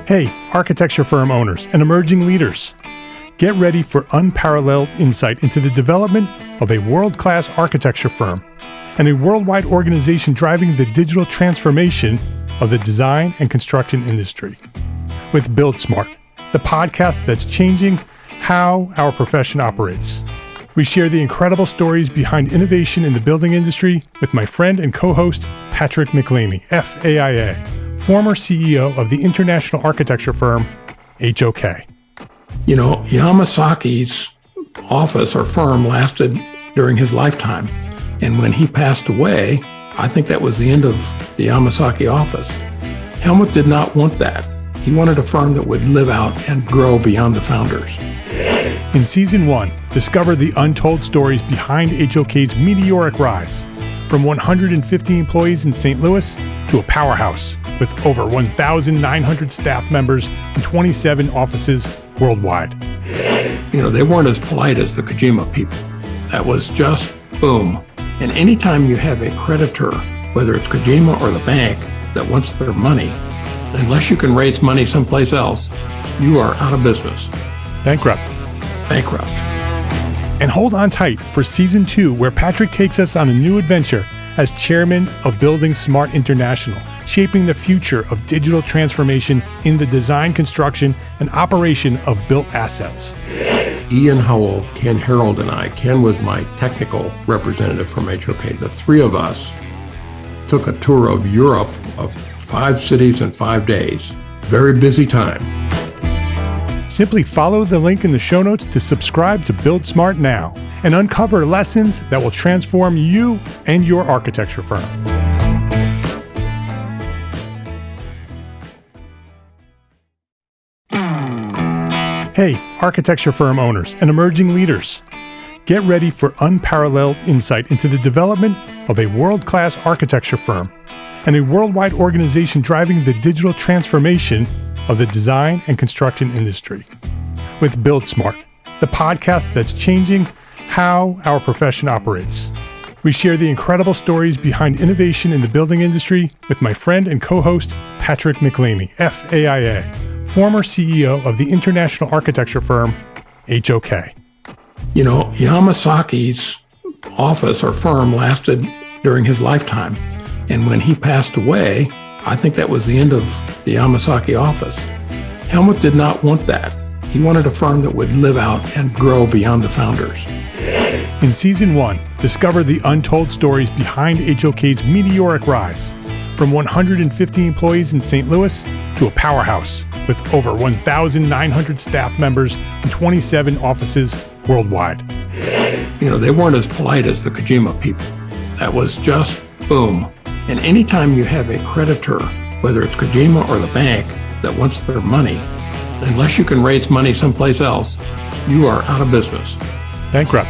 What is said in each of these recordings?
Hey, architecture firm owners and emerging leaders. Get ready for unparalleled insight into the development of a world-class architecture firm and a worldwide organization driving the digital transformation of the design and construction industry. With Build Smart, the podcast that's changing how our profession operates. We share the incredible stories behind innovation in the building industry with my friend and co-host, Patrick McLeamy, FAIA, former CEO of the international architecture firm, HOK. You know, Yamasaki's office or firm lasted during his lifetime. And when he passed away, I think that was the end of the Yamasaki office. Helmut did not want that. He wanted a firm that would live out and grow beyond the founders. In Season 1, discover the untold stories behind HOK's meteoric rise, from 150 employees in St. Louis to a powerhouse with over 1,900 staff members and 27 offices worldwide. You know, they weren't as polite as the Kojima people. That was just boom. And anytime you have a creditor, whether it's Kojima or the bank, that wants their money, unless you can raise money someplace else, you are out of business. Bankrupt. And hold on tight for Season 2, where Patrick takes us on a new adventure as chairman of Building Smart International, shaping the future of digital transformation in the design, construction, and operation of built assets. Ian Howell, Ken Harold, and I, Ken was my technical representative from HOK. The three of us took a tour of Europe of 5 cities in 5 days. Very busy time. Simply follow the link in the show notes to subscribe to Build Smart now and uncover lessons that will transform you and your architecture firm. Hey, architecture firm owners and emerging leaders. Get ready for unparalleled insight into the development of a world-class architecture firm and a worldwide organization driving the digital transformation of the design and construction industry. With Build Smart, the podcast that's changing how our profession operates. We share the incredible stories behind innovation in the building industry with my friend and co-host, Patrick McLeamy, FAIA, former CEO of the international architecture firm, HOK. You know, Yamasaki's office or firm lasted during his lifetime. And when he passed away, I think that was the end of the Yamasaki office. Helmut did not want that. He wanted a firm that would live out and grow beyond the founders. In Season 1, discover the untold stories behind HOK's meteoric rise, from 150 employees in St. Louis to a powerhouse with over 1,900 staff members and 27 offices worldwide. You know, they weren't as polite as the Kojima people. That was just boom. And anytime you have a creditor, whether it's Kojima or the bank, that wants their money, unless you can raise money someplace else, you are out of business. Bankrupt.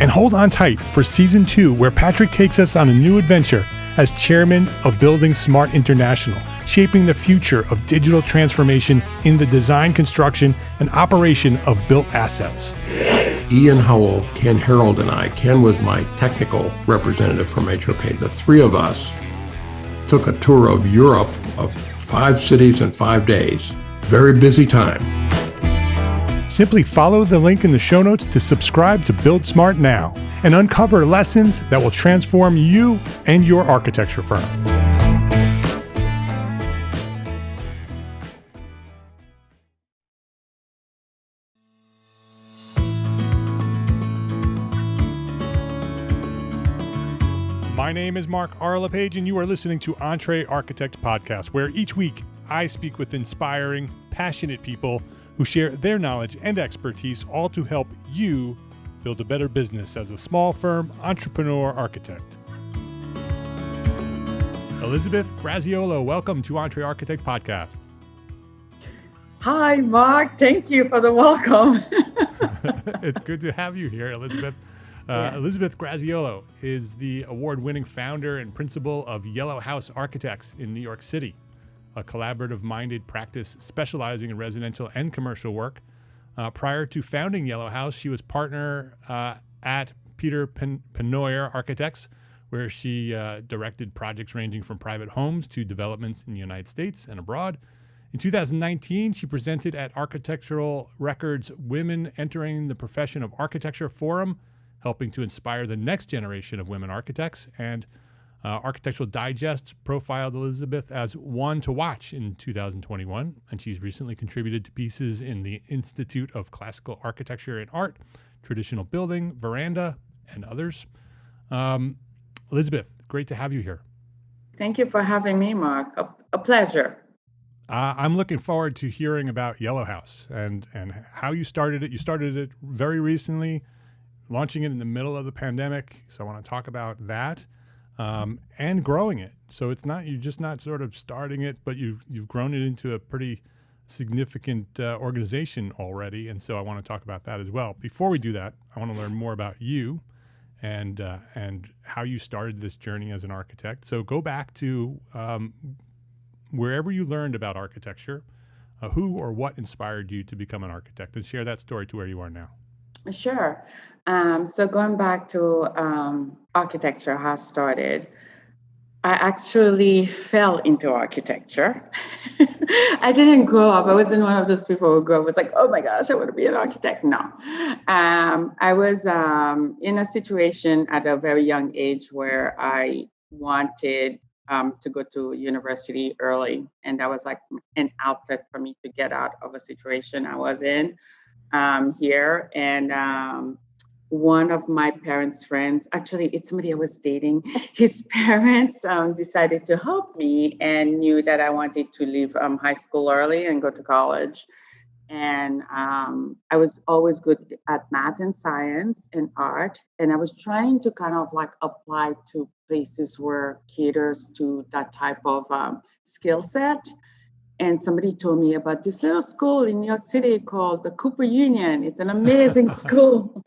And hold on tight for Season 2, where Patrick takes us on a new adventure as chairman of Building Smart International, shaping the future of digital transformation in the design, construction, and operation of built assets. Ian Howell, Ken Harold, and I, Ken was my technical representative from HOK. The three of us took a tour of Europe of 5 cities in 5 days. Very busy time. Simply follow the link in the show notes to subscribe to Build Smart now and uncover lessons that will transform you and your architecture firm. My name is Mark R. LePage, and you are listening to Entree Architect Podcast, where each week I speak with inspiring, passionate people who share their knowledge and expertise, all to help you build a better business as a small firm entrepreneur architect. Elizabeth Graziolo, welcome to Entree Architect Podcast. Hi, Mark. Thank you for the welcome. It's good to have you here, Elizabeth. Elizabeth Graziolo is the award-winning founder and principal of Yellow House Architects in New York City, a collaborative-minded practice specializing in residential and commercial work. Prior to founding Yellow House, she was partner at Peter Pennoyer Architects, where she directed projects ranging from private homes to developments in the United States and abroad. In 2019, she presented at Architectural Records Women Entering the Profession of Architecture Forum, helping to inspire the next generation of women architects. And Architectural Digest profiled Elizabeth as one to watch in 2021, and she's recently contributed to pieces in the Institute of Classical Architecture and Art, Traditional Building, Veranda, and others. Elizabeth, great to have you here. Thank you for having me, Mark. A pleasure. I'm looking forward to hearing about Yellow House and how you started it. You started it very recently, launching it in the middle of the pandemic. So I want to talk about that and growing it. So you're just not sort of starting it, but you've grown it into a pretty significant organization already. And so I want to talk about that as well. Before we do that, I want to learn more about you and how you started this journey as an architect. So go back to wherever you learned about architecture, who or what inspired you to become an architect, and share that story to where you are now. Sure. So going back to architecture, how it started, I actually fell into architecture. I didn't grow up. I wasn't one of those people who grew up was like, oh my gosh, I want to be an architect. No. I was in a situation at a very young age where I wanted to go to university early. And that was like an outlet for me to get out of a situation I was in here. And one of my parents' friends, actually, it's somebody I was dating, his parents decided to help me and knew that I wanted to leave high school early and go to college. And I was always good at math and science and art. And I was trying to kind of like apply to places where caters to that type of skill set. And somebody told me about this little school in New York City called the Cooper Union. It's an amazing school.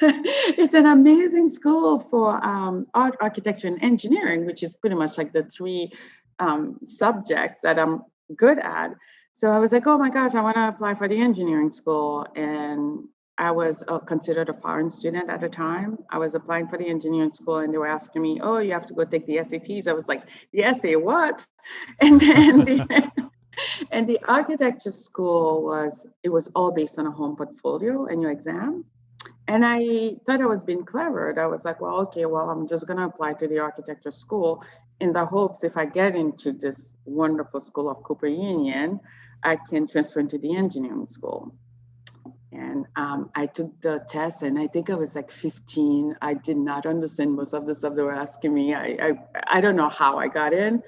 It's an amazing school for art, architecture, and engineering, which is pretty much like the three subjects that I'm good at. So I was like, oh my gosh, I want to apply for the engineering school. And I was considered a foreign student at the time. I was applying for the engineering school and they were asking me, oh, you have to go take the SATs. I was like, the essay, what? And then and the architecture school was all based on a home portfolio and your exam. And I thought I was being clever. I was like, well, okay, well, I'm just going to apply to the architecture school in the hopes if I get into this wonderful school of Cooper Union, I can transfer into the engineering school. And I took the test and I think I was like 15. I did not understand most of the stuff they were asking me. I don't know how I got in,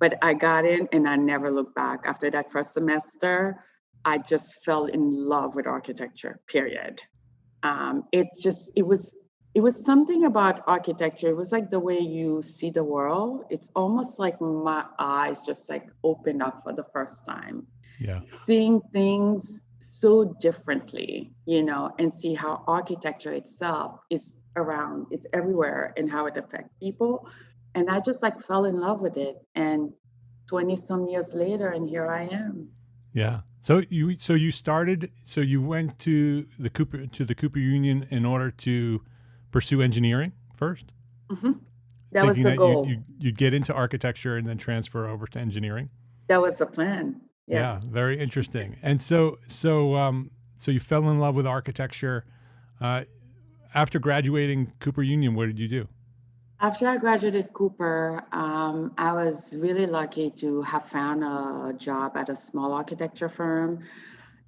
but I got in and I never looked back. After that first semester, I just fell in love with architecture, period. It was something about architecture. It was like the way you see the world. It's almost like my eyes just like opened up for the first time. Yeah. Seeing things so differently, and see how architecture itself is around, it's everywhere and how it affects people. And I just like fell in love with it. And 20 some years later, and here I am. Yeah. So you went to the Cooper Union in order to pursue engineering first? Mm-hmm. That was the goal. You'd get into architecture and then transfer over to engineering? That was the plan. Yes. Yeah, very interesting. And so you fell in love with architecture. After graduating Cooper Union, what did you do? After I graduated Cooper, I was really lucky to have found a job at a small architecture firm.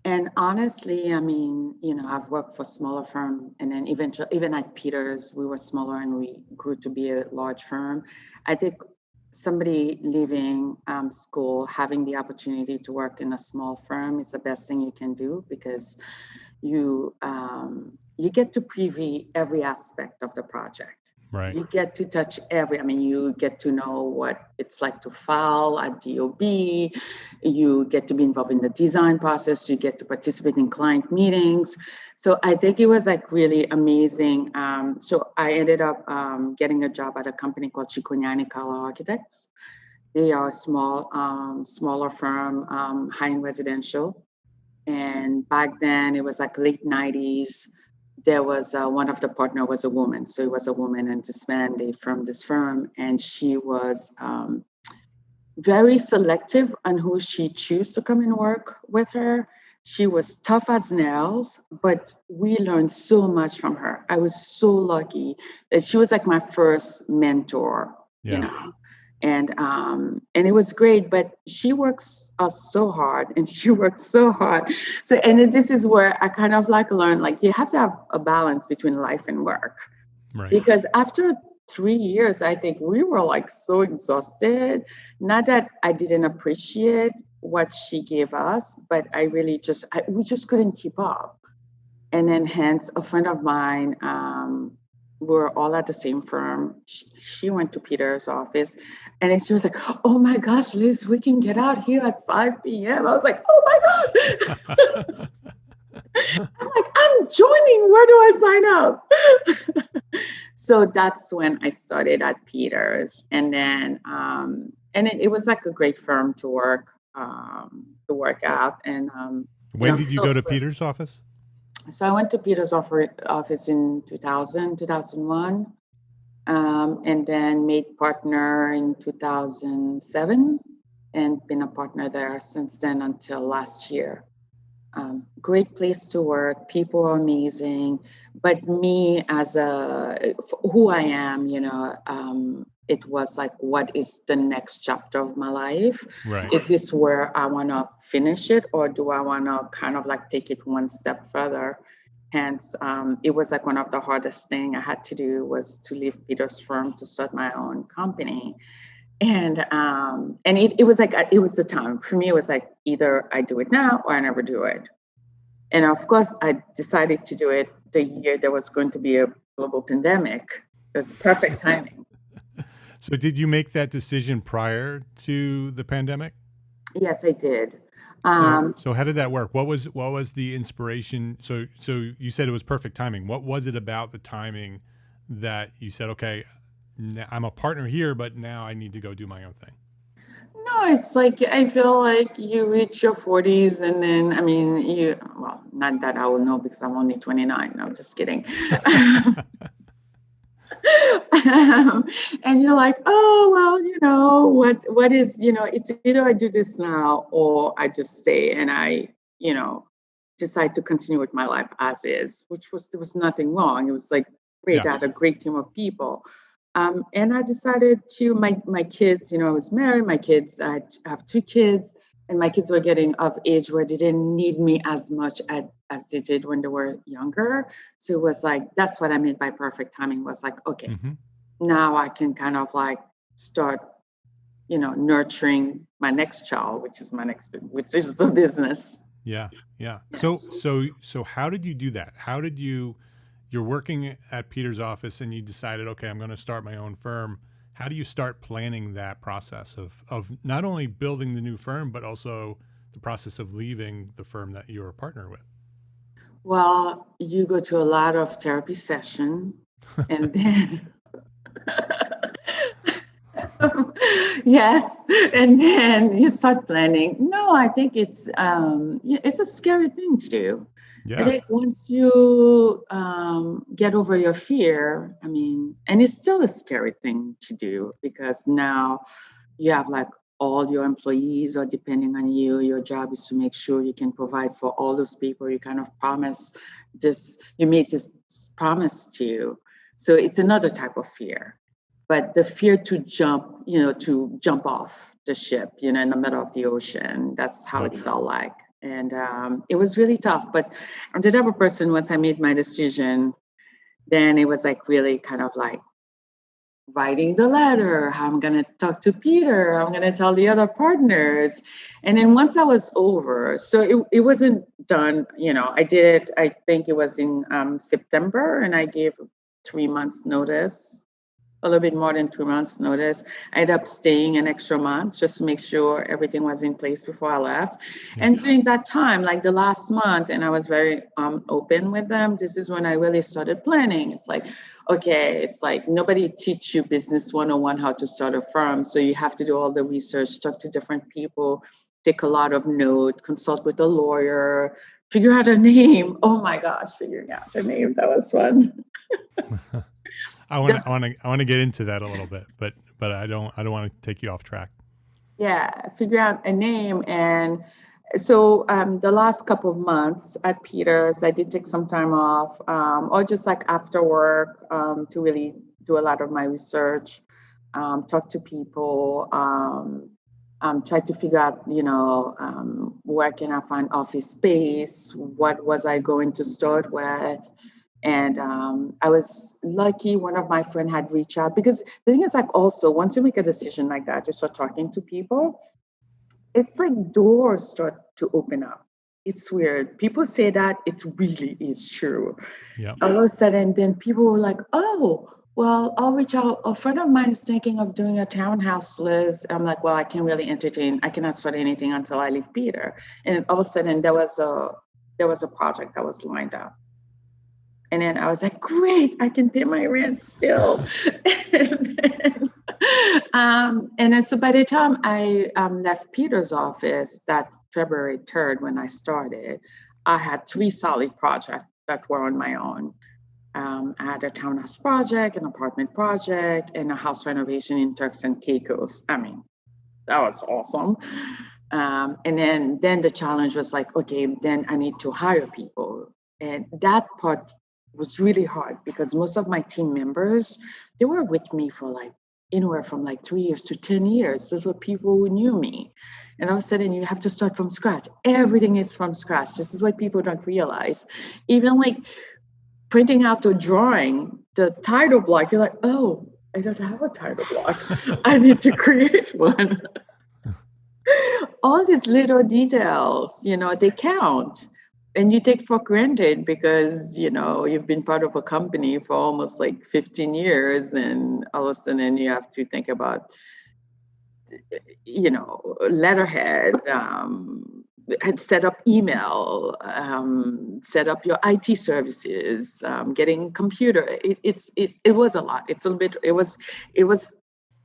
And honestly, I mean, I've worked for smaller firm, and then eventually, even at Peters, we were smaller and we grew to be a large firm. I think somebody leaving school, having the opportunity to work in a small firm is the best thing you can do, because you get to preview every aspect of the project. Right. You get to touch you get to know what it's like to file at DOB. You get to be involved in the design process. You get to participate in client meetings. So I think it was like really amazing. So I ended up getting a job at a company called Cicognani Architects. They are a smaller firm, high-end residential. And back then it was like late 90s. there was one of the partner was a woman. So it was a woman and this man, they from this firm, and she was very selective on who she chose to come and work with her. She was tough as nails, but we learned so much from her. I was so lucky that she was like my first mentor, you know. And it was great, but she works so hard and she works so hard. So, and this is where I kind of like learned, like you have to have a balance between life and work. Right. Because after 3 years, I think we were like so exhausted. Not that I didn't appreciate what she gave us, but I really we just couldn't keep up. And then hence a friend of mine, we're all at the same firm. She went to Peter's office and then she was like, oh my gosh, Liz, we can get out here at 5 p.m. I was like, oh my God. I'm like, I'm joining. Where do I sign up? So that's when I started at Peter's. And then, and it was like a great firm to work out. And when did you go to Peter's office? So I went to Peter's office in 2001, and then made partner in 2007, and been a partner there since then until last year. Great place to work. People are amazing. But me as who I am, it was like, what is the next chapter of my life? Right. Is this where I want to finish it, or do I want to kind of like take it one step further? Hence, it was like one of the hardest thing I had to do was to leave Peter's firm to start my own company. And it was like, it was the time for me. It was like, either I do it now or I never do it. And of course, I decided to do it the year there was going to be a global pandemic. It was perfect timing. So did you make that decision prior to the pandemic? Yes, I did. So how did that work? What was the inspiration? So you said it was perfect timing. What was it about the timing that you said, okay, I'm a partner here, but now I need to go do my own thing? No, it's like, I feel like you reach your 40s and then, I mean, well, not that I will know because I'm only 29. No, I'm just kidding. And you're like, oh, well, what is, it's either I do this now or I just stay and I, decide to continue with my life as is, there was nothing wrong. It was like, great, I had a great team of people. And I decided to, my kids, I was married, my kids, I have 2 kids, and my kids were getting of age where they didn't need me as much as they did when they were younger. So it was like, that's what I meant by perfect timing, was like, okay, now I can kind of like start, nurturing my next child, which is the business. Yeah. So how did you do that? How did you're working at Peter's office and you decided, okay, I'm going to start my own firm. How do you start planning that process of not only building the new firm, but also the process of leaving the firm that you're a partner with? Well, you go to a lot of therapy session and then, yes, and then you start planning. No, I think it's a scary thing to do. Yeah. I think once you get over your fear, and it's still a scary thing to do because now you have like all your employees are depending on you. Your job is to make sure you can provide for all those people you kind of you made this promise to. So it's another type of fear. But the fear to jump off the ship, in the middle of the ocean, that's how it felt like. And it was really tough. But I'm the type of person, once I made my decision, then it was like really kind of like writing the letter, how I'm going to talk to Peter, I'm going to tell the other partners. And then once I was over, so it wasn't done, I did it, I think it was in September, and I gave 3 months notice. A little bit more than 2 months notice. I ended up staying an extra month just to make sure everything was in place before I left. Yeah. And during that time, like the last month, and I was very open with them, this is when I really started planning. It's like, okay, it's like nobody teach you business 101 how to start a firm. So you have to do all the research, talk to different people, take a lot of notes, consult with a lawyer, figure out a name. Oh my gosh, figuring out a name. That was fun. I want to get into that a little bit, but I don't want to take you off track. Yeah, figure out a name. And so the last couple of months at Peters, I did take some time off, or just like after work, to really do a lot of my research, talk to people, try to figure out, where can I find office space? What was I going to start with? And I was lucky one of my friends had reached out, because the thing is, like, also, once you make a decision like that, you start talking to people, it's like doors start to open up. It's weird. People say that, it really is true. Yeah. All of a sudden, then people were like, oh, well, I'll reach out. A friend of mine is thinking of doing a townhouse list. I'm like, well, I can't really I cannot start anything until I leave Peter. And all of a sudden there was a project that was lined up. And then I was like, great, I can pay my rent still. And then so by the time I left Peter's office that February 3rd, when I started, I had 3 solid projects that were on my own. I had a townhouse project, an apartment project, and a house renovation in Turks and Caicos. I mean, that was awesome. And then the challenge was like, okay, then I need to hire people. And that part was really hard, because most of my team members, they were with me for like anywhere from like 3 years to 10 years. Those were people who knew me. And all of a sudden you have to start from scratch. Everything is from scratch. This is what people don't realize. Even like printing out the drawing, the title block, you're like, oh, I don't have a title block. I need to create one. All these little details, they count. And you take for granted, because, you've been part of a company for almost like 15 years, and all of a sudden you have to think about, letterhead, and set up email, set up your IT services, getting computer. It was a lot. It was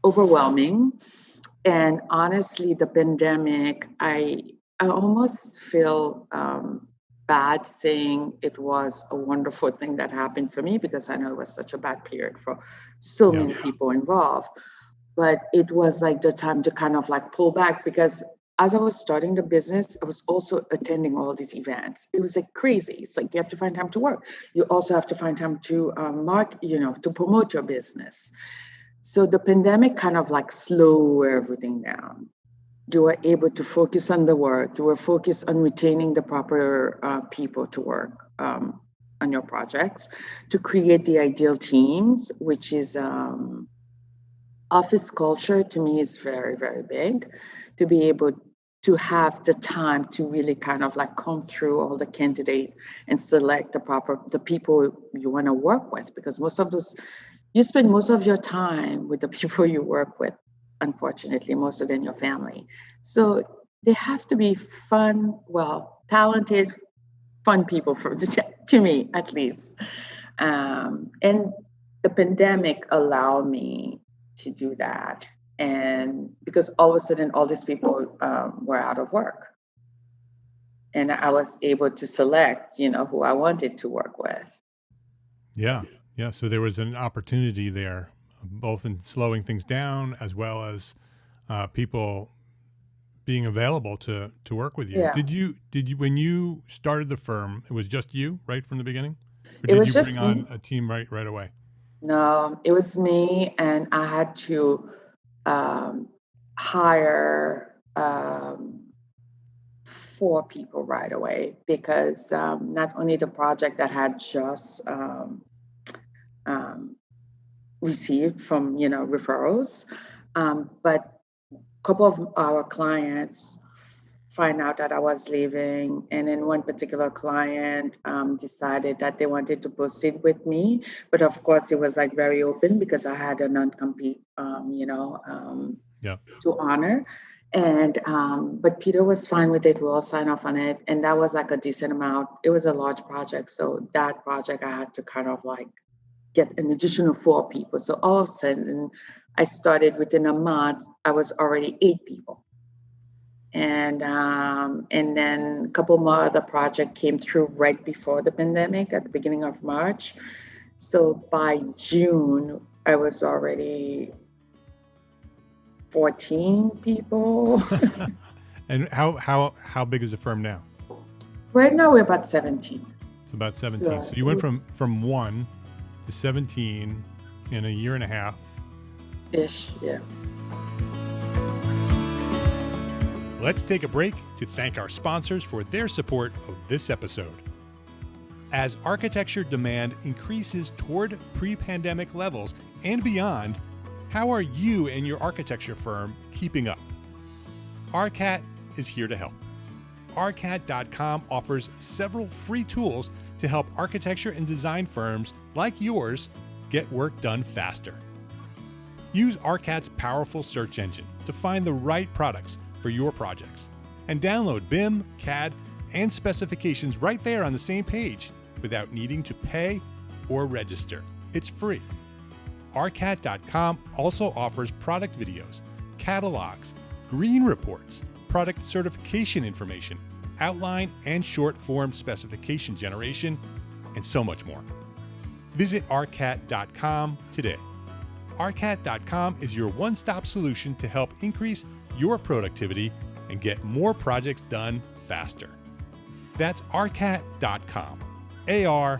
overwhelming. And honestly, the pandemic, I almost feel bad saying it was a wonderful thing that happened for me, because I know it was such a bad period for so many people involved. But it was like the time to kind of like pull back, because as I was starting the business, I was also attending all these events. It was like crazy. It's like you have to find time to work. You also have to find time to to promote your business. So the pandemic kind of like slowed everything down. You were able to focus on the work. You were focused on retaining the proper people to work on your projects, to create the ideal teams, which is office culture to me is very, very big. To be able to have the time to really kind of like comb through all the candidates and select the people you want to work with, because you spend most of your time with the people you work with, unfortunately, most of them your family. So they have to be fun, talented, fun people to me, at least. And the pandemic allowed me to do that. And because all of a sudden, all these people were out of work. And I was able to select, who I wanted to work with. Yeah. Yeah. So there was an opportunity there, both in slowing things down as well as people being available to work with you. Yeah. Did you when you started the firm, it was just you right from the beginning? Or It did was you just bring on me. a team right away? No, it was me, and I had to hire 4 people right away, because not only the project that had just received from referrals, but a couple of our clients find out that I was leaving, and then one particular client decided that they wanted to proceed with me, but of course it was like very open, because I had a non-compete, to honor. And but Peter was fine with it. We all signed off on it, and that was like a decent amount. It was a large project, so that project I had to kind of like get an additional 4 people. So all of a sudden, I started within a month. I was already 8 people. And then a couple more other projects came through right before the pandemic at the beginning of March. So by June, I was already 14 people. And how big is the firm now? Right now we're about 17. It's about 17. So you went from 1 to 17 in a year and a half. Ish, yeah. Let's take a break to thank our sponsors for their support of this episode. As architecture demand increases toward pre-pandemic levels and beyond, how are you and your architecture firm keeping up? ARCAT is here to help. ARCAT.com offers several free tools to help architecture and design firms like yours get work done faster. Use ARCAT's powerful search engine to find the right products for your projects and download BIM, CAD, and specifications right there on the same page without needing to pay or register. It's free. ARCAT.com also offers product videos, catalogs, green reports, product certification information, outline and short form specification generation, and so much more. Visit ARCAT.com today. ARCAT.com is your one-stop solution to help increase your productivity and get more projects done faster. That's ARCAT.com. ARCAT.com.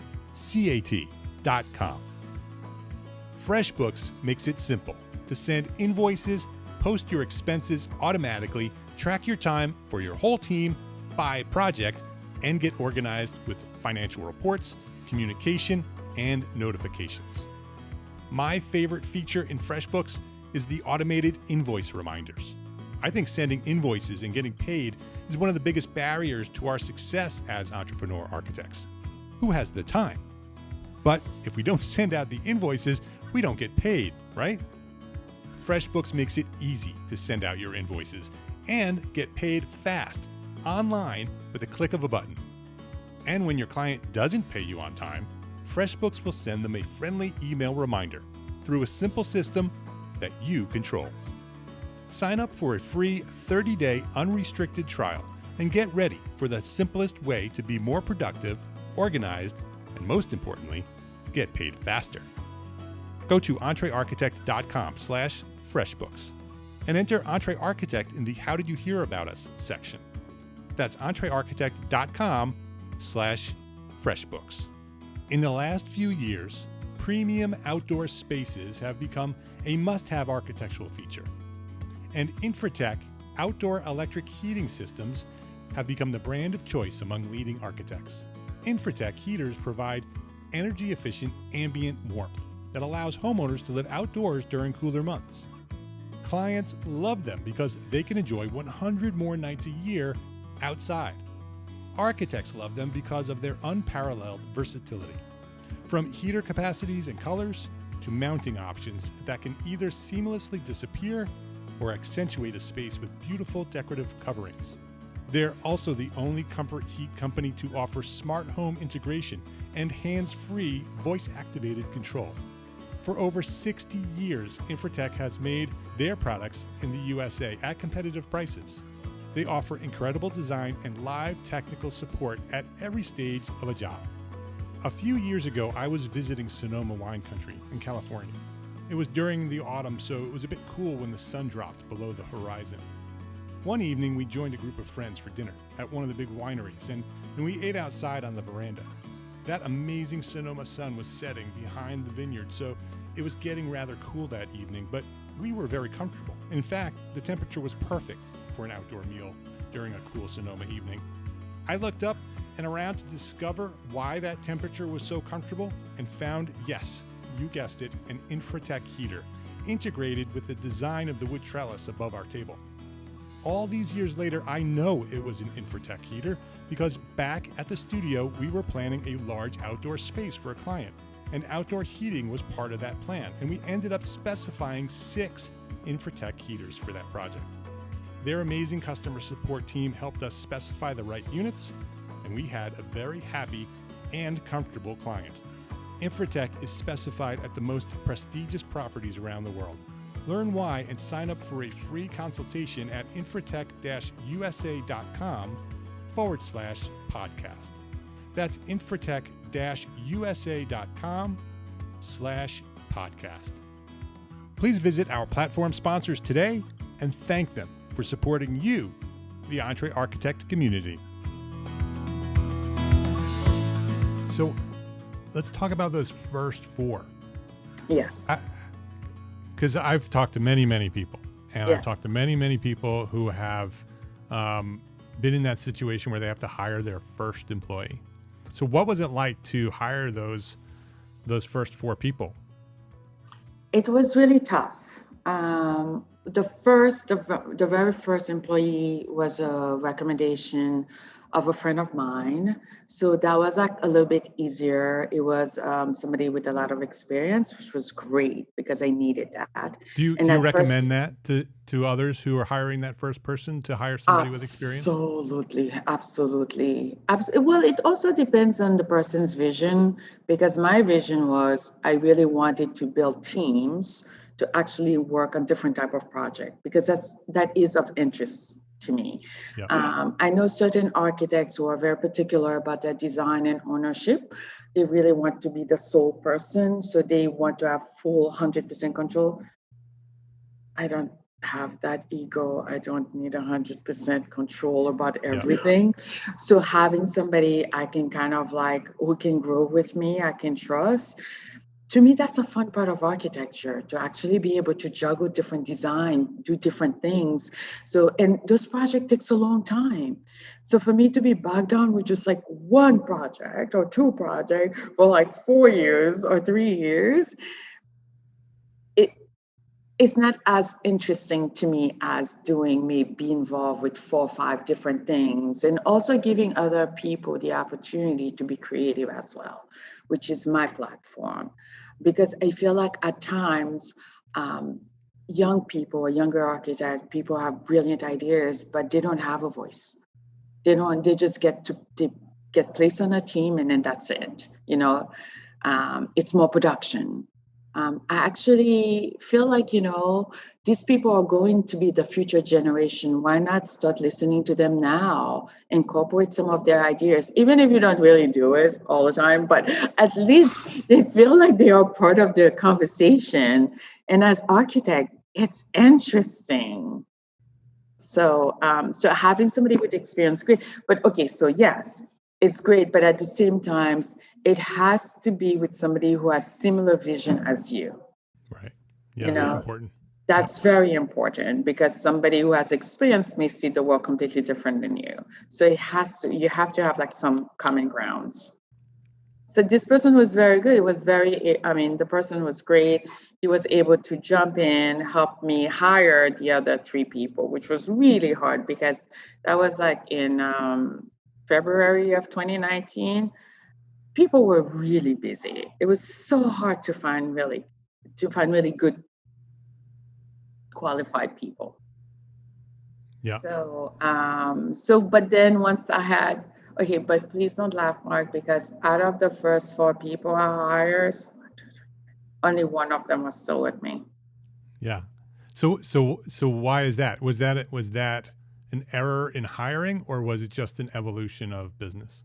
FreshBooks makes it simple to send invoices, post your expenses automatically, track your time for your whole team by project, and get organized with financial reports, communication, and notifications. My favorite feature in FreshBooks is the automated invoice reminders. I think sending invoices and getting paid is one of the biggest barriers to our success as entrepreneur architects. Who has the time? But if we don't send out the invoices, we don't get paid, right? FreshBooks makes it easy to send out your invoices and get paid fast, online, with a click of a button. And when your client doesn't pay you on time, FreshBooks will send them a friendly email reminder through a simple system that you control. Sign up for a free 30-day unrestricted trial and get ready for the simplest way to be more productive, organized, and most importantly, get paid faster. Go to entrearchitect.com/freshbooks and enter EntreArchitect in the How Did You Hear About Us section. That's entrearchitect.com/freshbooks. In the last few years, premium outdoor spaces have become a must-have architectural feature. And Infratech outdoor electric heating systems have become the brand of choice among leading architects. Infratech heaters provide energy-efficient ambient warmth that allows homeowners to live outdoors during cooler months. Clients love them because they can enjoy 100 more nights a year outside. Architects love them because of their unparalleled versatility. From heater capacities and colors to mounting options that can either seamlessly disappear or accentuate a space with beautiful decorative coverings. They're also the only comfort heat company to offer smart home integration and hands-free voice-activated control. For over 60 years, Infratech has made their products in the USA at competitive prices. They offer incredible design and live technical support at every stage of a job. A few years ago, I was visiting Sonoma Wine Country in California. It was during the autumn, so it was a bit cool when the sun dropped below the horizon. One evening, we joined a group of friends for dinner at one of the big wineries, and we ate outside on the veranda. That amazing Sonoma sun was setting behind the vineyard, so it was getting rather cool that evening, but we were very comfortable. In fact, the temperature was perfect for an outdoor meal during a cool Sonoma evening. I looked up and around to discover why that temperature was so comfortable and found, yes, you guessed it, an Infratech heater integrated with the design of the wood trellis above our table. All these years later, I know it was an Infratech heater because back at the studio, we were planning a large outdoor space for a client, and outdoor heating was part of that plan, and we ended up specifying 6 Infratech heaters for that project. Their amazing customer support team helped us specify the right units, and we had a very happy and comfortable client. Infratech is specified at the most prestigious properties around the world, Learn why and sign up for a free consultation at infratech-usa.com/podcast. That's infratech-usa.com/podcast. Please visit our platform sponsors today and thank them for supporting you, the Entre Architect community. So let's talk about those first four. Yes. Because I've talked to many people, and Yeah. I've talked to many people who have been in that situation where they have to hire their first employee. So what was it like to hire those first four people? It was really tough. The very first employee was a recommendation of a friend of mine. So that was like a little bit easier. It was somebody with a lot of experience, which was great because I needed that. Do you And at first- recommend that to others who are hiring that first person, to hire somebody with experience? Absolutely. Well, it also depends on the person's vision, because my vision was I really wanted to build teams to actually work on different type of project, because that is of interest to me. Yeah. I know certain architects who are very particular about their design and ownership. They really want to be the sole person, so they want to have full 100% control. I don't have that ego. I don't need 100% control about everything. So having somebody I can kind of like, who can grow with me, I can trust. To me, that's a fun part of architecture, to actually be able to juggle different design, do different things. So, and those projects takes a long time. So for me to be bogged down with just like one project or two projects for like 4 years or 3 years, it's not as interesting to me as doing maybe involved with 4 or 5 different things, and also giving other people the opportunity to be creative as well, which is my platform. Because I feel like at times, young people or younger architect people have brilliant ideas, but they don't have a voice. They just they get placed on a team and then that's it. It's more production. I actually feel like, these people are going to be the future generation. Why not start listening to them now? Incorporate some of their ideas, even if you don't really do it all the time, but at least they feel like they are part of the conversation. And as architect, it's interesting. So having somebody with experience, great. But okay, so yes, it's great, but at the same time, it has to be with somebody who has similar vision as you. Right. Yeah, that's important. That's very important, because somebody who has experience may see the world completely different than you. So you have to have like some common grounds. So this person was very good. The person was great. He was able to jump in, help me hire the other 3 people, which was really hard because that was like in February of 2019. People were really busy. It was so hard to find really good qualified people. Yeah. But then once I had, okay, but please don't laugh, Mark, because out of the first 4 people I hired, only one of them was still with me. Yeah. So why is that? Was that an error in hiring, or was it just an evolution of business?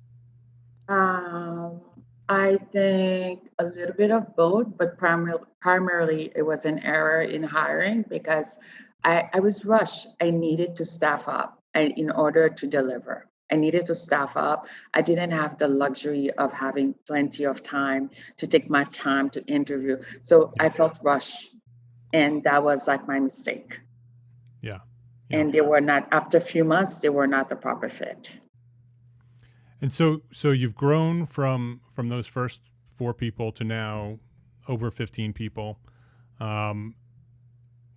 I think a little bit of both, but primarily it was an error in hiring, because I was rushed. I needed to staff up in order to deliver. I needed to staff up. I didn't have the luxury of having plenty of time to take my time to interview. So I felt rushed, and that was like my mistake. Yeah. And they were not, after a few months, they were not the proper fit. And so you've grown from those first 4 people to now over 15 people.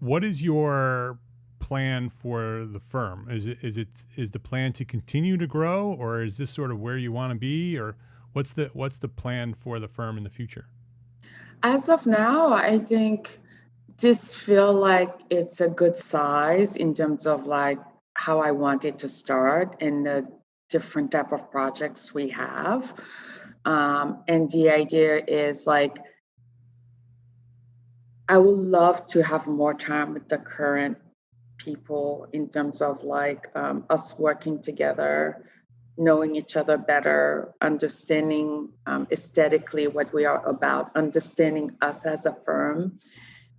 What is your plan for the firm? Is the plan to continue to grow, or is this sort of where you want to be, or what's the plan for the firm in the future? As of now, I think just feel like it's a good size in terms of like how I want it to start and the different type of projects we have. And the idea is like, I would love to have more time with the current people in terms of like us working together, knowing each other better, understanding aesthetically what we are about, understanding us as a firm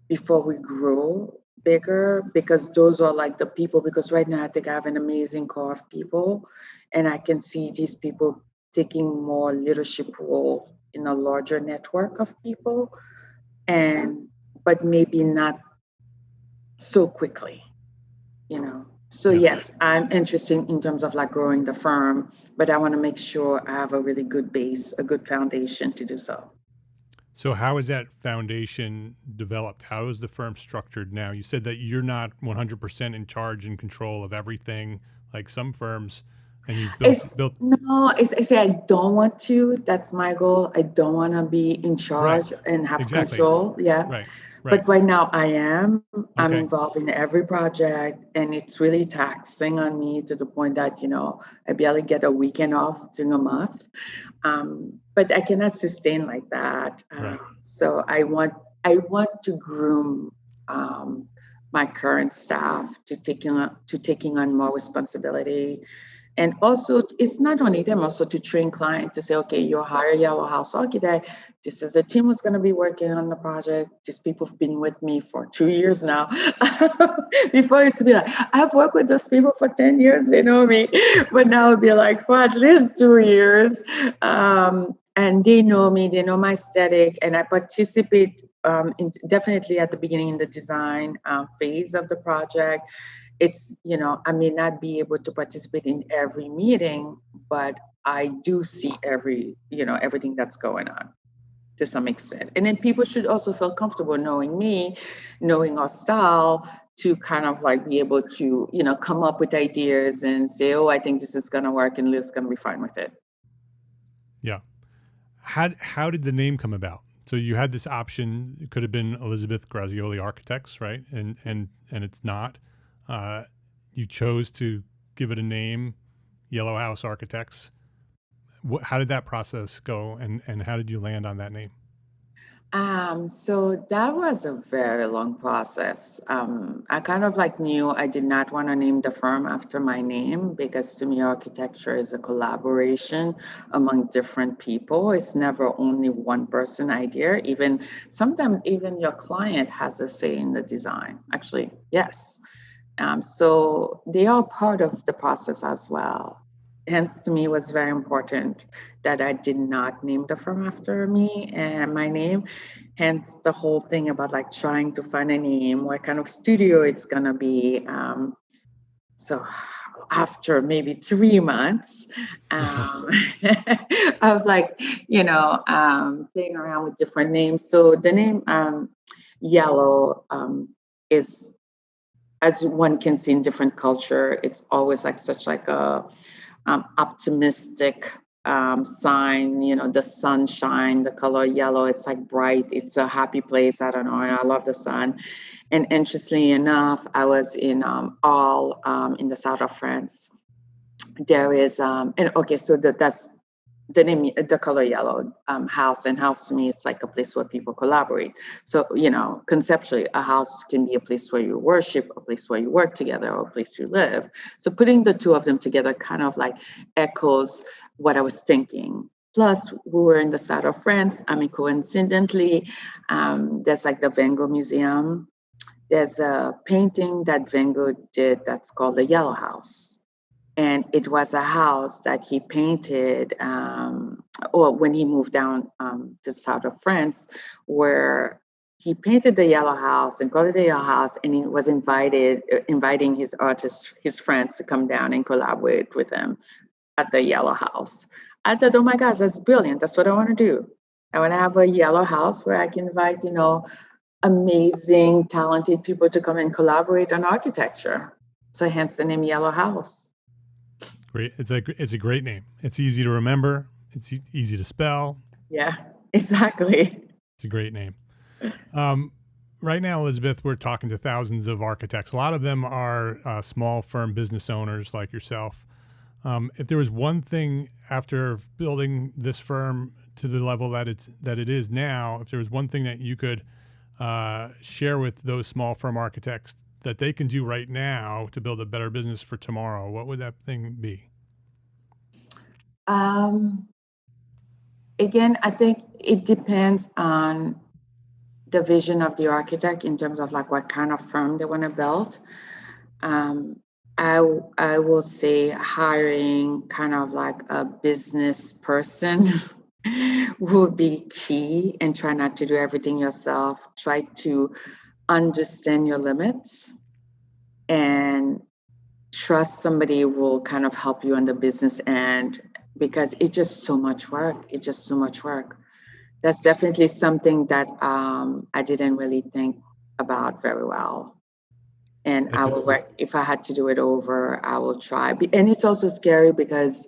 before we grow bigger, because those are like the people. Because right now, I think I have an amazing core of people, and I can see these people taking more leadership role in a larger network of people, and but maybe not so quickly, you know. So Yeah. yes, I'm interested in terms of like growing the firm, but I want to make sure I have a really good base, a good foundation to do so. So how is that foundation developed? How is the firm structured now? You said that you're not 100% in charge and control of everything like some firms, and you've It's built. no, it's I say I don't want to. That's my goal. I don't want to be in Right. charge and have Exactly. control. Yeah. Right. Right. But right now I am. I'm Okay. involved in every project, and it's really taxing on me to the point that, I barely get a weekend off during a month. But I cannot sustain like that. Right. So I want to groom my current staff to taking on more responsibility. And also, it's not only them, also to train clients to say, okay, you hire Yellow House Architect. This is a team who's going to be working on the project. These people have been with me for 2 years now. Before, I used to be like, I've worked with those people for 10 years, they know me. But now it'll be like for at least 2 years. And they know me, they know my aesthetic, and I participate definitely at the beginning in the design phase of the project. It's, I may not be able to participate in every meeting, but I do see everything that's going on to some extent. And then people should also feel comfortable knowing me, knowing our style, to kind of like be able to, come up with ideas and say, oh, I think this is going to work and Liz's going to be fine with it. Yeah. How did the name come about? So you had this option. It could have been Elizabeth Grazioli Architects, right? And it's not. You chose to give it a name, Yellow House Architects. How did that process go, and how did you land on that name? So that was a very long process. I kind of like knew I did not want to name the firm after my name, because to me, architecture is a collaboration among different people. It's never only one person idea. Even sometimes even your client has a say in the design. Actually, yes. So they are part of the process as well. Hence, to me, it was very important that I did not name the firm after me and my name. Hence, the whole thing about like trying to find a name, what kind of studio it's gonna be. So after maybe 3 months of like, playing around with different names. So the name Yellow is, as one can see in different culture, it's always like such like a optimistic sign. The sunshine, the color yellow, it's like bright. It's a happy place. I don't know. I love the sun. And interestingly enough, I was in All in the south of France. There is and okay, so that's the name, the color yellow, house. And house to me, it's like a place where people collaborate. So, conceptually, a house can be a place where you worship, a place where you work together, or a place you live. So putting the two of them together kind of like echoes what I was thinking. Plus, we were in the south of France. I mean, coincidentally, there's like the Van Gogh Museum. There's a painting that Van Gogh did that's called the Yellow House. And it was a house that he painted, or when he moved down to the south of France, where he painted the Yellow House and called it the Yellow House, and he was inviting his artists, his friends, to come down and collaborate with him at the Yellow House. I thought, oh my gosh, that's brilliant. That's what I want to do. I want to have a Yellow House where I can invite, amazing, talented people to come and collaborate on architecture. So hence the name Yellow House. Great. It's a great name. It's easy to remember. It's easy to spell. Yeah, exactly. It's a great name. Right now, Elizabeth, we're talking to thousands of architects. A lot of them are small firm business owners like yourself. If there was one thing after building this firm to the level that it is now, if there was one thing that you could share with those small firm architects that they can do right now to build a better business for tomorrow, what would that thing be? Again, I think it depends on the vision of the architect in terms of like what kind of firm they want to build. I will say hiring kind of like a business person would be key, and try not to do everything yourself. Try to understand your limits and trust somebody who will kind of help you on the business end, because it's just so much work. It's just so much work. That's definitely something that I didn't really think about very well. And I will work, if I had to do it over, I will try. And it's also scary because,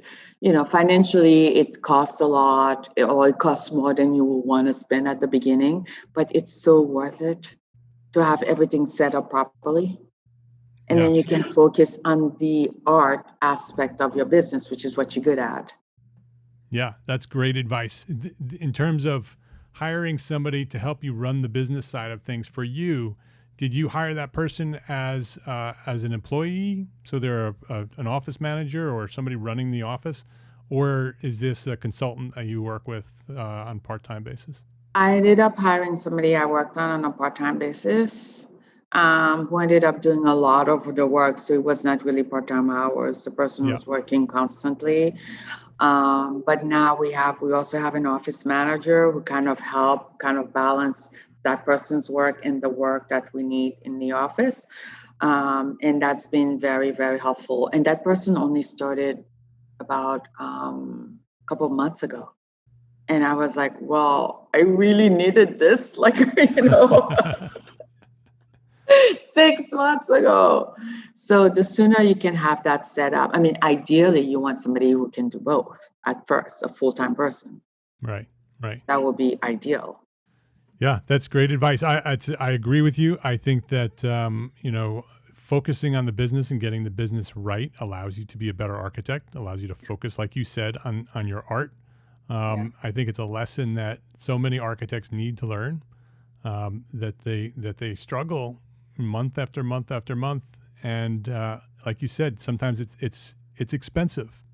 financially it costs a lot, or it costs more than you will want to spend at the beginning, but it's so worth it to have everything set up properly. And then you can focus on the art aspect of your business, which is what you're good at. Yeah, that's great advice. In terms of hiring somebody to help you run the business side of things for you, did you hire that person as an employee? So they're an office manager or somebody running the office? Or is this a consultant that you work with on a part-time basis? I ended up hiring somebody I worked on a part-time basis, who ended up doing a lot of the work. So it was not really part-time hours. The person was working constantly. But now we also have an office manager who kind of balance that person's work and the work that we need in the office. And that's been very, very helpful. And that person only started about a couple of months ago. And I was like, well, I really needed this, 6 months ago. So the sooner you can have that set up, ideally you want somebody who can do both at first, a full-time person. Right. That would be ideal. Yeah, that's great advice. I agree with you. I think that, focusing on the business and getting the business right allows you to be a better architect, allows you to focus, like you said, on your art. I think it's a lesson that so many architects need to learn, that they struggle month after month after month. And like you said, sometimes it's expensive,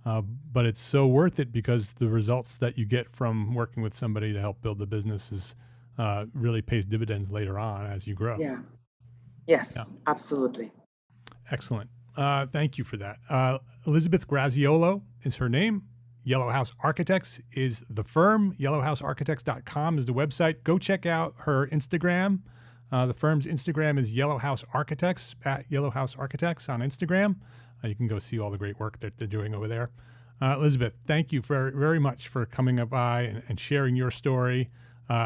but it's so worth it because the results that you get from working with somebody to help build the business really pays dividends later on as you grow. Yeah. Yes, absolutely. Excellent. Thank you for that. Elizabeth Graziolo is her name. Yellow House Architects is the firm. yellowhousearchitects.com is the website. Go check out her Instagram. The firm's Instagram is Yellow House Architects, at Yellow House Architects on Instagram. You can go see all the great work that they're doing over there. Elizabeth, thank you very much for coming by and sharing your story.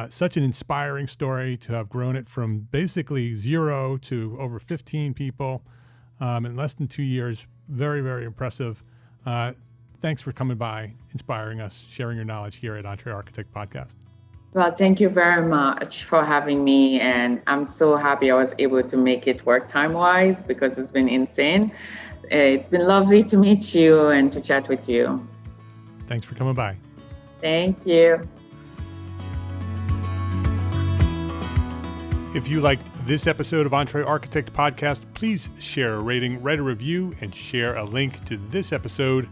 Such an inspiring story to have grown it from basically 0 to over 15 people in less than 2 years. Very, very impressive. Thanks for coming by, inspiring us, sharing your knowledge here at Entre Architect Podcast. Well, thank you very much for having me. And I'm so happy I was able to make it work time-wise because it's been insane. It's been lovely to meet you and to chat with you. Thanks for coming by. Thank you. If you liked this episode of Entre Architect Podcast, please share a rating, write a review, and share a link to this episode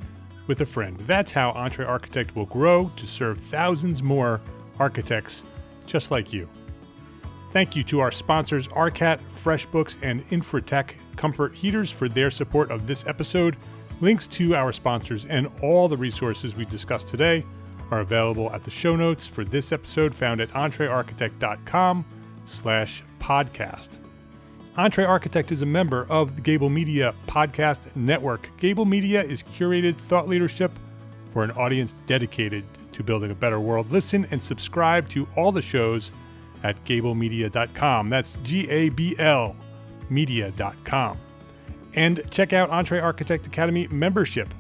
with a friend. That's how Entre Architect will grow to serve thousands more architects just like you. Thank you to our sponsors, Arcat, FreshBooks, and Infratech Comfort Heaters for their support of this episode. Links to our sponsors and all the resources we discussed today are available at the show notes for this episode found at entrearchitect.com/podcast. Entre Architect is a member of the Gable Media Podcast Network. Gable Media is curated thought leadership for an audience dedicated to building a better world. Listen and subscribe to all the shows at gablemedia.com. That's GABL media.com. And check out Entre Architect Academy membership.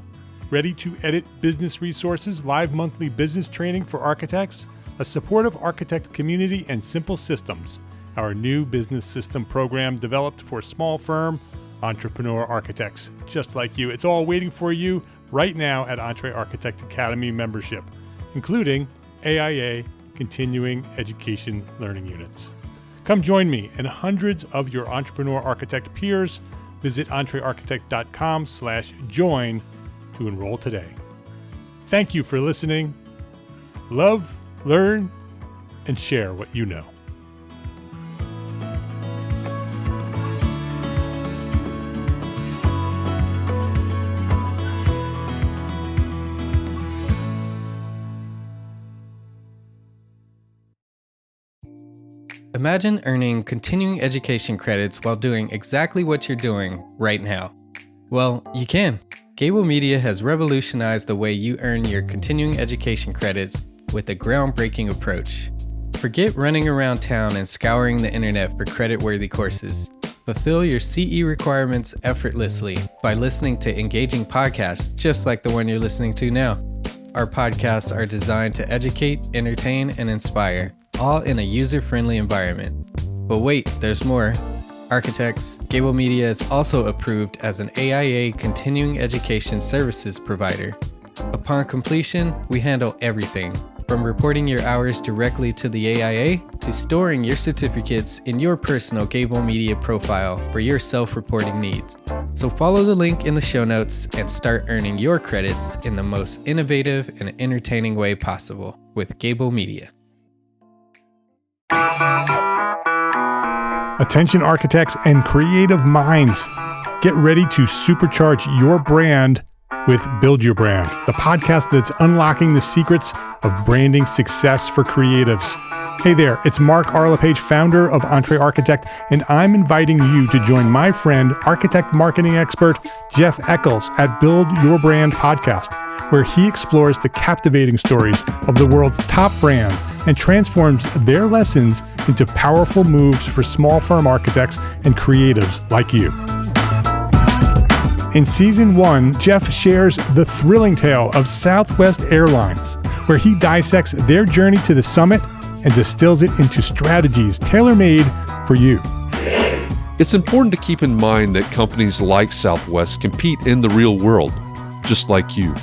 Ready to edit business resources, live monthly business training for architects, a supportive architect community, and simple systems. Our new business system program developed for small firm entrepreneur architects just like you. It's all waiting for you right now at Entre Architect Academy membership, including AIA continuing education learning units. Come join me and hundreds of your entrepreneur architect peers. Visit entrearchitect.com/join to enroll today. Thank you for listening. Love, learn, and share what you know. Imagine earning continuing education credits while doing exactly what you're doing right now. Well, you can. Gable Media has revolutionized the way you earn your continuing education credits with a groundbreaking approach. Forget running around town and scouring the internet for credit-worthy courses. Fulfill your CE requirements effortlessly by listening to engaging podcasts just like the one you're listening to now. Our podcasts are designed to educate, entertain, and inspire, all in a user-friendly environment. But wait, there's more. Architects, Gable Media is also approved as an AIA continuing education services provider. Upon completion, we handle everything, from reporting your hours directly to the AIA to storing your certificates in your personal Gable Media profile for your self-reporting needs. So follow the link in the show notes and start earning your credits in the most innovative and entertaining way possible with Gable Media. Attention architects and creative minds, get ready to supercharge your brand with Build Your Brand, the podcast that's unlocking the secrets of branding success for creatives. Hey there, it's Mark Arlepage, founder of Entre Architect, and I'm inviting you to join my friend, architect marketing expert Jeff Eccles at Build Your Brand podcast, where he explores the captivating stories of the world's top brands and transforms their lessons into powerful moves for small firm architects and creatives like you. In Season 1, Jeff shares the thrilling tale of Southwest Airlines, where he dissects their journey to the summit and distills it into strategies tailor-made for you. It's important to keep in mind that companies like Southwest compete in the real world, just like you,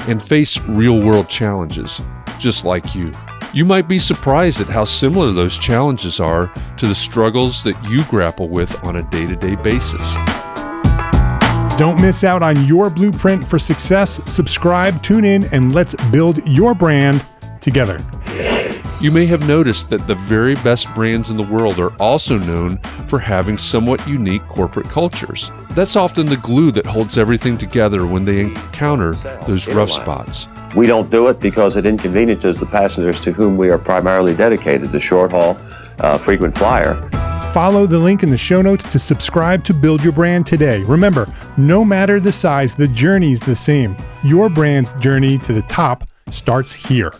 and face real-world challenges, just like you. You might be surprised at how similar those challenges are to the struggles that you grapple with on a day-to-day basis. Don't miss out on your blueprint for success. Subscribe, tune in, and let's build your brand together. You may have noticed that the very best brands in the world are also known for having somewhat unique corporate cultures. That's often the glue that holds everything together when they encounter those rough spots. We don't do it because it inconveniences the passengers to whom we are primarily dedicated, the short haul, frequent flyer. Follow the link in the show notes to subscribe to Build Your Brand today. Remember, no matter the size, the journey's the same. Your brand's journey to the top starts here.